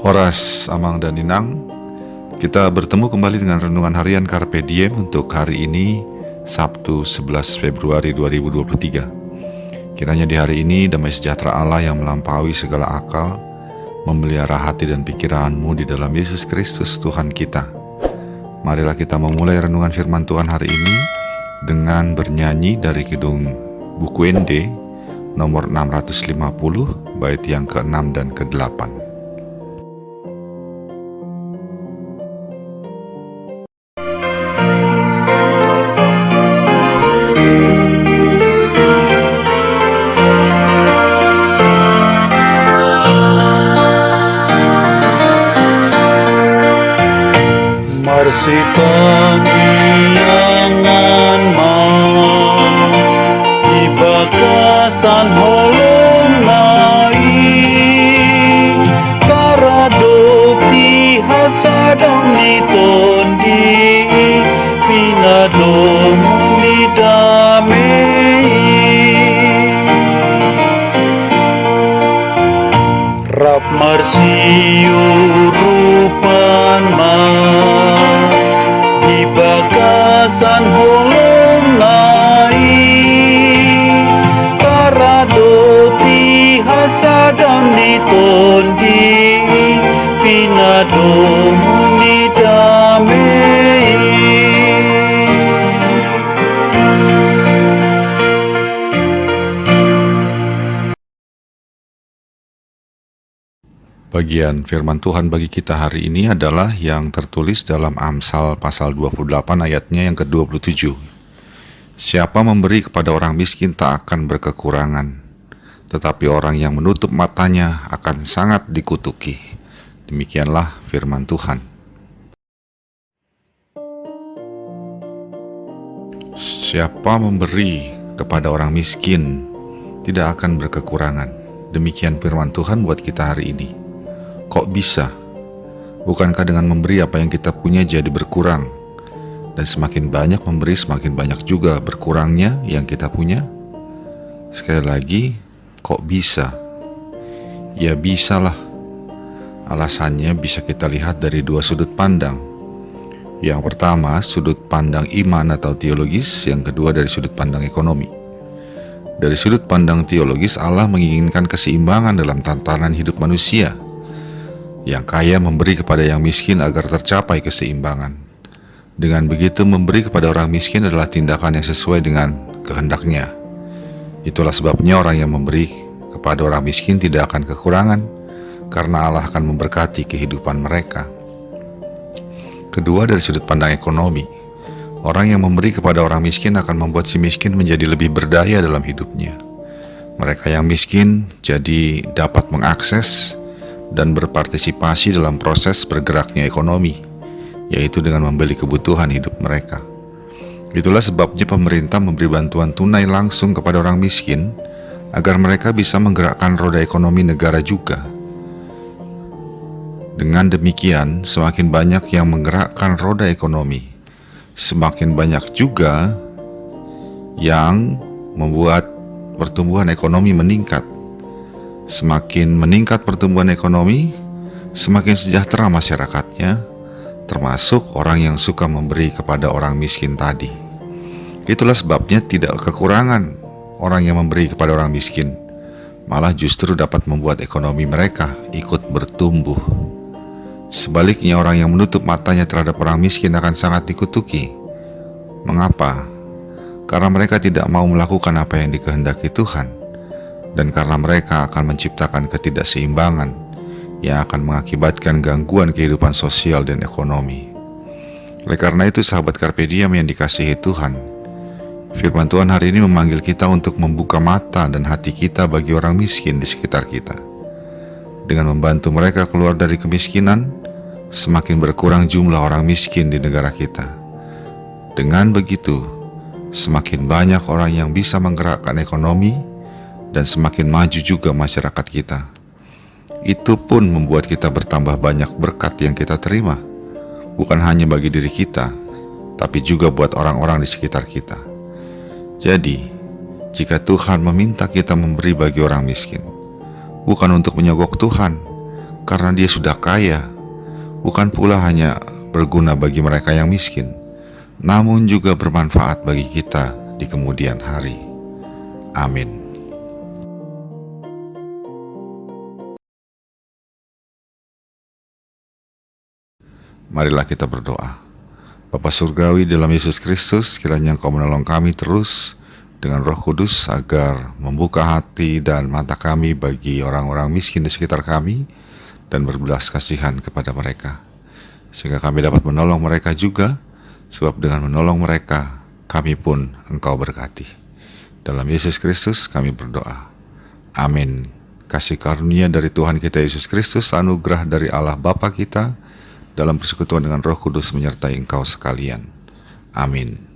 Horas, Amang dan Ninang, kita bertemu kembali dengan renungan harian Carpe Diem untuk hari ini, Sabtu 11 Februari 2023. Kiranya di hari ini damai sejahtera Allah yang melampaui segala akal memelihara hati dan pikiranmu di dalam Yesus Kristus Tuhan kita. Marilah kita memulai renungan firman Tuhan hari ini dengan bernyanyi dari Kidung Buku ND nomor 650 bait yang ke-6 dan ke-8. Marsi pagiangan mau ibakasan holong nai karadokti hasadong nitondi pinadong nidamei rap marsiu rupan bakasan holong nai karadoti hasadam nitondi pinadong nidamei. Bagian firman Tuhan bagi kita hari ini adalah yang tertulis dalam Amsal pasal 28 ayatnya yang ke-27. Siapa memberi kepada orang miskin tak akan berkekurangan, tetapi orang yang menutup matanya akan sangat dikutuki. Demikianlah firman Tuhan. Siapa memberi kepada orang miskin tidak akan berkekurangan. Demikian firman Tuhan buat kita hari ini. Kok bisa? Bukankah dengan memberi apa yang kita punya jadi berkurang? Dan semakin banyak memberi, semakin banyak juga berkurangnya yang kita punya? Sekali lagi, kok bisa? Ya bisalah. Alasannya bisa kita lihat dari dua sudut pandang. Yang pertama, sudut pandang iman atau teologis. Yang kedua, dari sudut pandang ekonomi. Dari sudut pandang teologis, Allah menginginkan keseimbangan dalam tatanan hidup manusia. Yang kaya memberi kepada yang miskin agar tercapai keseimbangan. Dengan begitu, memberi kepada orang miskin adalah tindakan yang sesuai dengan kehendaknya. Itulah sebabnya orang yang memberi kepada orang miskin tidak akan kekurangan, karena Allah akan memberkati kehidupan mereka. Kedua, dari sudut pandang ekonomi, orang yang memberi kepada orang miskin akan membuat si miskin menjadi lebih berdaya dalam hidupnya. Mereka yang miskin jadi dapat mengakses dan berpartisipasi dalam proses bergeraknya ekonomi, yaitu dengan membeli kebutuhan hidup mereka. Itulah sebabnya pemerintah memberi bantuan tunai langsung kepada orang miskin, agar mereka bisa menggerakkan roda ekonomi negara juga. Dengan demikian, semakin banyak yang menggerakkan roda ekonomi, semakin banyak juga yang membuat pertumbuhan ekonomi meningkat. Semakin meningkat pertumbuhan ekonomi, semakin sejahtera masyarakatnya, termasuk orang yang suka memberi kepada orang miskin tadi. Itulah sebabnya tidak kekurangan orang yang memberi kepada orang miskin, malah justru dapat membuat ekonomi mereka ikut bertumbuh. Sebaliknya, orang yang menutup matanya terhadap orang miskin akan sangat dikutuki. Mengapa? Karena mereka tidak mau melakukan apa yang dikehendaki Tuhan. Dan karena mereka akan menciptakan ketidakseimbangan yang akan mengakibatkan gangguan kehidupan sosial dan ekonomi. Oleh karena itu, sahabat Carpe Diem yang dikasihi Tuhan, firman Tuhan hari ini memanggil kita untuk membuka mata dan hati kita bagi orang miskin di sekitar kita. Dengan membantu mereka keluar dari kemiskinan, semakin berkurang jumlah orang miskin di negara kita. Dengan begitu, semakin banyak orang yang bisa menggerakkan ekonomi, dan semakin maju juga masyarakat kita. Itu pun membuat kita bertambah banyak berkat yang kita terima, bukan hanya bagi diri kita, tapi juga buat orang-orang di sekitar kita. Jadi, jika Tuhan meminta kita memberi bagi orang miskin, bukan untuk menyogok Tuhan, karena Dia sudah kaya, bukan pula hanya berguna bagi mereka yang miskin, namun juga bermanfaat bagi kita di kemudian hari. Amin. Marilah kita berdoa. Bapa Surgawi dalam Yesus Kristus, kiranya Engkau menolong kami terus dengan Roh Kudus agar membuka hati dan mata kami bagi orang-orang miskin di sekitar kami dan berbelas kasihan kepada mereka, sehingga kami dapat menolong mereka juga, sebab dengan menolong mereka, kami pun Engkau berkati. Dalam Yesus Kristus kami berdoa. Amin. Kasih karunia dari Tuhan kita Yesus Kristus, anugerah dari Allah Bapa kita, dalam persekutuan dengan Roh Kudus menyertai engkau sekalian. Amin.